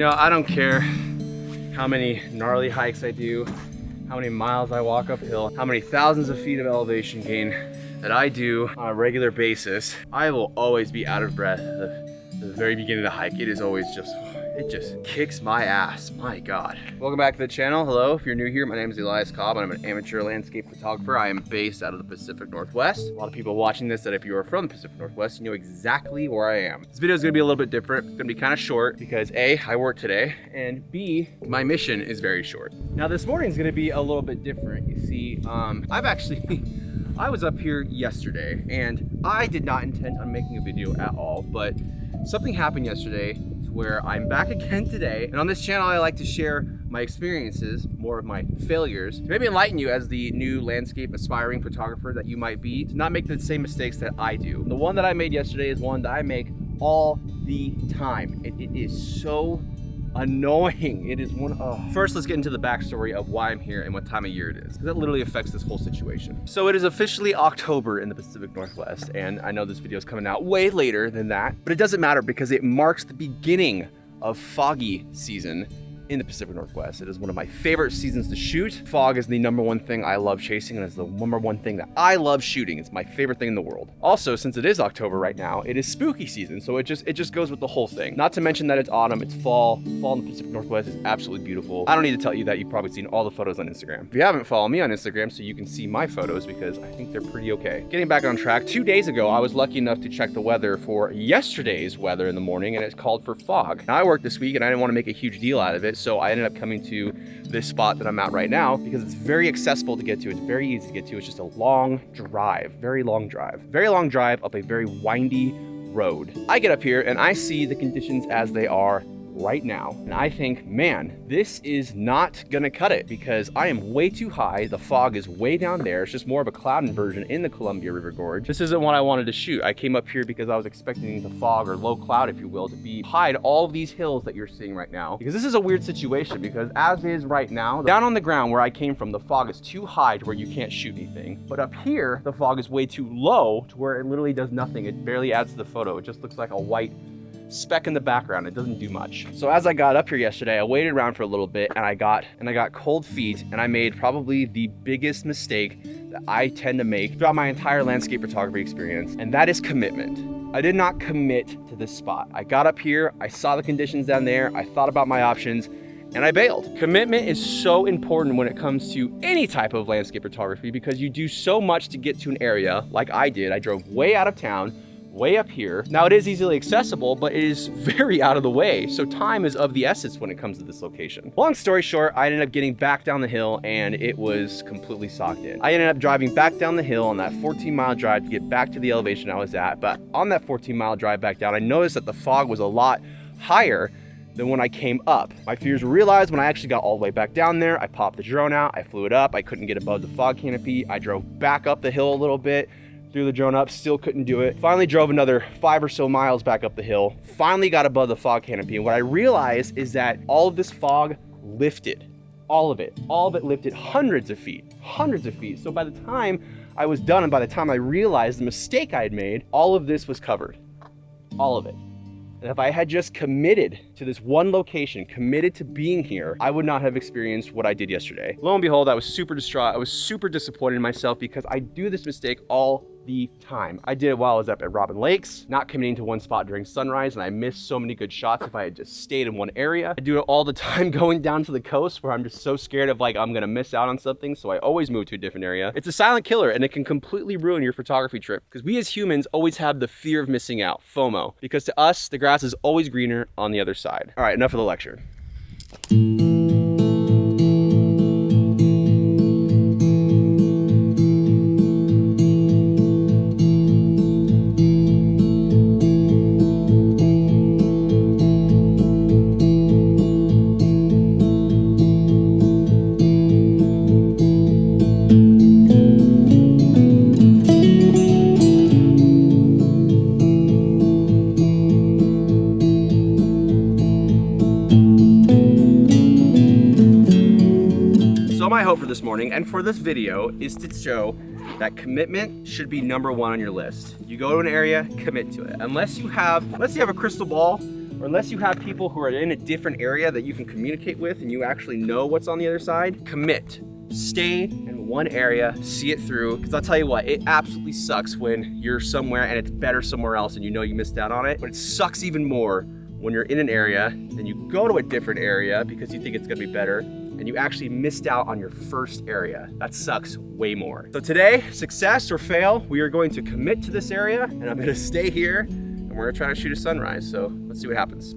know, I don't care how many gnarly hikes I do, how many miles I walk uphill, how many thousands of feet of elevation gain that I do on a regular basis. I will always be out of breath at the very beginning of the hike. It is always it just kicks my ass, my God. Welcome back to the channel. Hello, if you're new here, my name is Elias Cobb and I'm an amateur landscape photographer. I am based out of the Pacific Northwest. A lot of people watching this that if you are from the Pacific Northwest, you know exactly where I am. This video is gonna be a little bit different. It's gonna be kind of short because A, I work today, and B, my mission is very short. Now this morning is gonna be a little bit different. You see, I was up here yesterday and I did not intend on making a video at all, but something happened yesterday where I'm back again today. And on this channel, I like to share my experiences, more of my failures, to maybe enlighten you as the new landscape aspiring photographer that you might be, to not make the same mistakes that I do. The one that I made yesterday is one that I make all the time. And it is so annoying. It is First, let's get into the backstory of why I'm here and what time of year it is, because that literally affects this whole situation. So it is officially October in the Pacific Northwest, and I know this video is coming out way later than that, but it doesn't matter because it marks the beginning of foggy season in the Pacific Northwest. It is one of my favorite seasons to shoot. Fog is the #1 thing I love chasing, and it's the #1 thing that I love shooting. It's my favorite thing in the world. Also, since it is October right now, it is spooky season, so it just goes with the whole thing. Not to mention that it's autumn, it's fall. Fall in the Pacific Northwest is absolutely beautiful. I don't need to tell you that. You've probably seen all the photos on Instagram. If you haven't, follow me on Instagram so you can see my photos because I think they're pretty okay. Getting back on track, 2 days ago, I was lucky enough to check the weather for yesterday's weather in the morning, and it's called for fog. Now, I worked this week and I didn't want to make a huge deal out of it, so I ended up coming to this spot that I'm at right now because it's very accessible to get to. It's very easy to get to. It's just a long drive, very long drive up a very windy road. I get up here and I see the conditions as they are right now. And I think, man, this is not gonna cut it because I am way too high. The fog is way down there. It's just more of a cloud inversion in the Columbia River Gorge. This isn't what I wanted to shoot. I came up here because I was expecting the fog or low cloud, if you will, to hide all of these hills that you're seeing right now. Because this is a weird situation because as is right now, down on the ground where I came from, the fog is too high to where you can't shoot anything. But up here, the fog is way too low to where it literally does nothing. It barely adds to the photo. It just looks like a white speck in the background. It doesn't do much. So as I got up here yesterday, I waited around for a little bit and I got cold feet, and I made probably the biggest mistake that I tend to make throughout my entire landscape photography experience, and that is commitment. I did not commit to this spot. I got up here, I saw the conditions down there, I thought about my options, and I bailed. Commitment is so important when it comes to any type of landscape photography because you do so much to get to an area like I did. I drove way out of town, way up here. Now it is easily accessible, but it is very out of the way. So time is of the essence when it comes to this location. Long story short, I ended up getting back down the hill and it was completely socked in. I ended up driving back down the hill on that 14-mile drive to get back to the elevation I was at. But on that 14-mile drive back down, I noticed that the fog was a lot higher than when I came up. My fears were realized when I actually got all the way back down there. I popped the drone out, I flew it up, I couldn't get above the fog canopy. I drove back up the hill a little bit, threw the drone up, still couldn't do it. Finally drove another 5 or so miles back up the hill, finally got above the fog canopy. And what I realized is that all of this fog lifted, all of it lifted hundreds of feet. So by the time I was done and by the time I realized the mistake I had made, all of this was covered, all of it. And if I had just committed to this one location, committed to being here, I would not have experienced what I did yesterday. Lo and behold, I was super distraught. I was super disappointed in myself because I do this mistake all the time. I did it while I was up at Robin Lakes, not committing to one spot during sunrise, and I missed so many good shots if I had just stayed in one area. I do it all the time going down to the coast where I'm just so scared of I'm gonna miss out on something, so I always move to a different area. It's a silent killer and it can completely ruin your photography trip because we as humans always have the fear of missing out, FOMO, because to us, the grass is always greener on the other side. All right, enough of the lecture. My hope for this morning and for this video is to show that commitment should be #1 on your list. You go to an area, commit to it. Unless you have a crystal ball or unless you have people who are in a different area that you can communicate with and you actually know what's on the other side, commit. Stay in one area, see it through, because I'll tell you what, it absolutely sucks when you're somewhere and it's better somewhere else and you know you missed out on it, but it sucks even more when you're in an area, then you go to a different area because you think it's gonna be better, and you actually missed out on your first area. That sucks way more. So today, success or fail, we are going to commit to this area, and I'm gonna stay here, and we're gonna try to shoot a sunrise. So let's see what happens.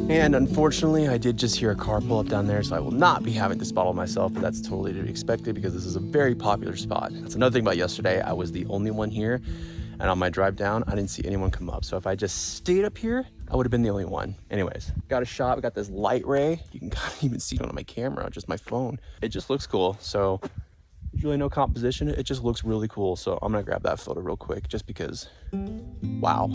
And unfortunately, I did just hear a car pull up down there, so I will not be having this bottle myself, but that's totally to be expected because this is a very popular spot. That's another thing about yesterday. I was the only one here, and on my drive down, I didn't see anyone come up. So if I just stayed up here, I would have been the only one. Anyways, got a shot. We got this light ray. You can kind of even see it on my camera, just my phone. It just looks cool. So there's really no composition. It just looks really cool. So I'm gonna grab that photo real quick just because, wow.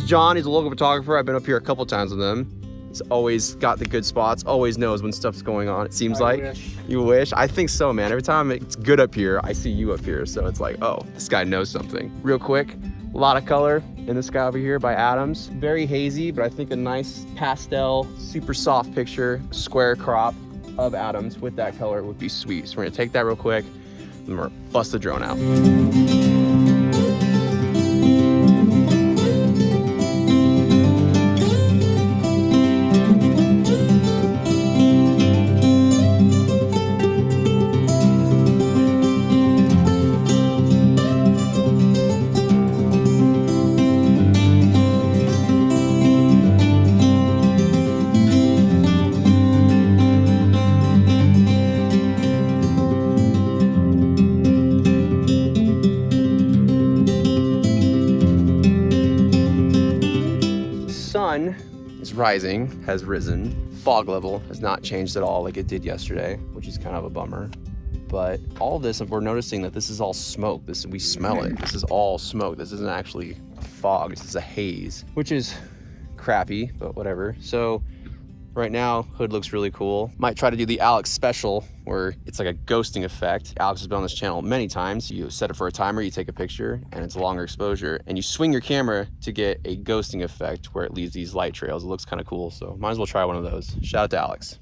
John, he's a local photographer. I've been up here a couple times with him. He's always got the good spots, always knows when stuff's going on, it seems like. Wish. You wish? I think so, man. Every time it's good up here, I see you up here. So it's like, oh, this guy knows something. Real quick, a lot of color in the sky over here by Adams. Very hazy, but I think a nice pastel, super soft picture, square crop of Adams with that color would be sweet. So we're gonna take that real quick and we're gonna bust the drone out. Sun is rising, has risen. Fog level has not changed at all like it did yesterday, which is kind of a bummer. But all this, we're noticing that this is all smoke. We smell it. This is all smoke. This isn't actually fog. This is a haze, which is crappy, but whatever. So right now, hood looks really cool. Might try to do the Alex special where it's like a ghosting effect. Alex has been on this channel many times. You set it for a timer, you take a picture, and it's a longer exposure, and you swing your camera to get a ghosting effect where it leaves these light trails. It looks kind of cool, so might as well try one of those. Shout out to Alex.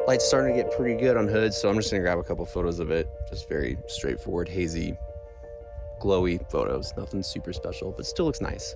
Light's starting to get pretty good on Hood, so I'm just gonna grab a couple photos of it. Just very straightforward, hazy, glowy photos. Nothing super special, but still looks nice.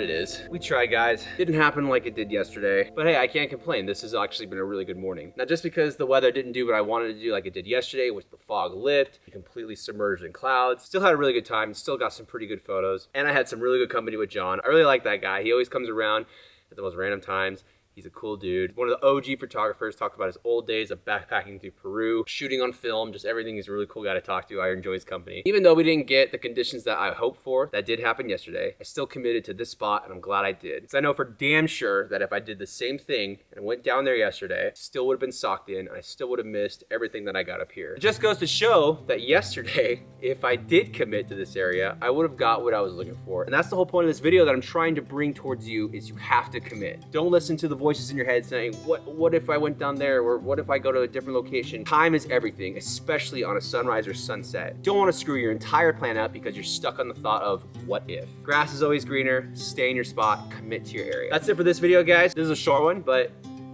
it is. We tried, guys. Didn't happen like it did yesterday, but hey, I can't complain. This has actually been a really good morning. Not just because the weather didn't do what I wanted to do like it did yesterday, which the fog lift, completely submerged in clouds. Still had a really good time, still got some pretty good photos, and I had some really good company with John. I really like that guy. He always comes around at the most random times. He's a cool dude. One of the OG photographers, talked about his old days of backpacking through Peru, shooting on film, just everything. He's a really cool guy to talk to. I enjoy his company. Even though we didn't get the conditions that I hoped for, that did happen yesterday, I still committed to this spot, and I'm glad I did. Because I know for damn sure that if I did the same thing and went down there yesterday, I still would have been socked in, and I still would have missed everything that I got up here. It just goes to show that yesterday, if I did commit to this area, I would have got what I was looking for. And that's the whole point of this video that I'm trying to bring towards you, is you have to commit. Don't listen to the voices in your head saying, what if I went down there, or what if I go to a different location? Time is everything, especially on a sunrise or sunset. Don't want to screw your entire plan up because you're stuck on the thought of what if. Grass is always greener. Stay in your spot, commit to your area. That's it for this video, guys. This is a short one, but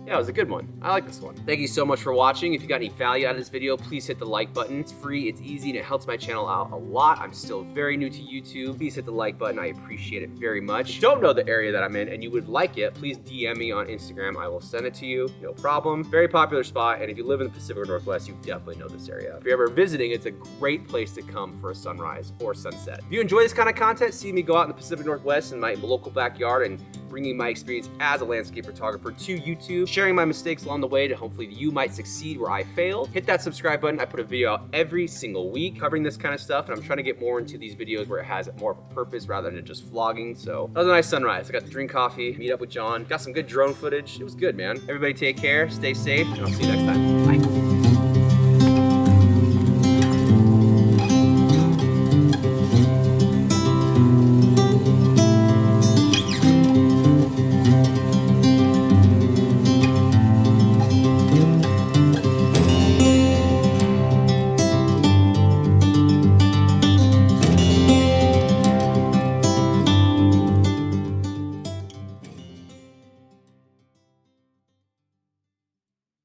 yeah, it was a good one. I like this one. Thank you so much for watching. If you got any value out of this video, please hit the like button. It's free, it's easy, and it helps my channel out a lot. I'm still very new to YouTube. Please hit the like button. I appreciate it very much. If you don't know the area that I'm in and you would like it, please DM me on Instagram. I will send it to you, no problem. Very popular spot, and if you live in the Pacific Northwest, you definitely know this area. If you're ever visiting, it's a great place to come for a sunrise or sunset. If you enjoy this kind of content, see me go out in the Pacific Northwest in my local backyard and bringing my experience as a landscape photographer to YouTube, sharing my mistakes along the way to hopefully you might succeed where I failed. Hit that subscribe button. I put a video out every single week covering this kind of stuff, and I'm trying to get more into these videos where it has more of a purpose rather than just vlogging. So that was a nice sunrise. I got to drink coffee, meet up with John, got some good drone footage. It was good, man. Everybody take care, stay safe, and I'll see you next time. Bye.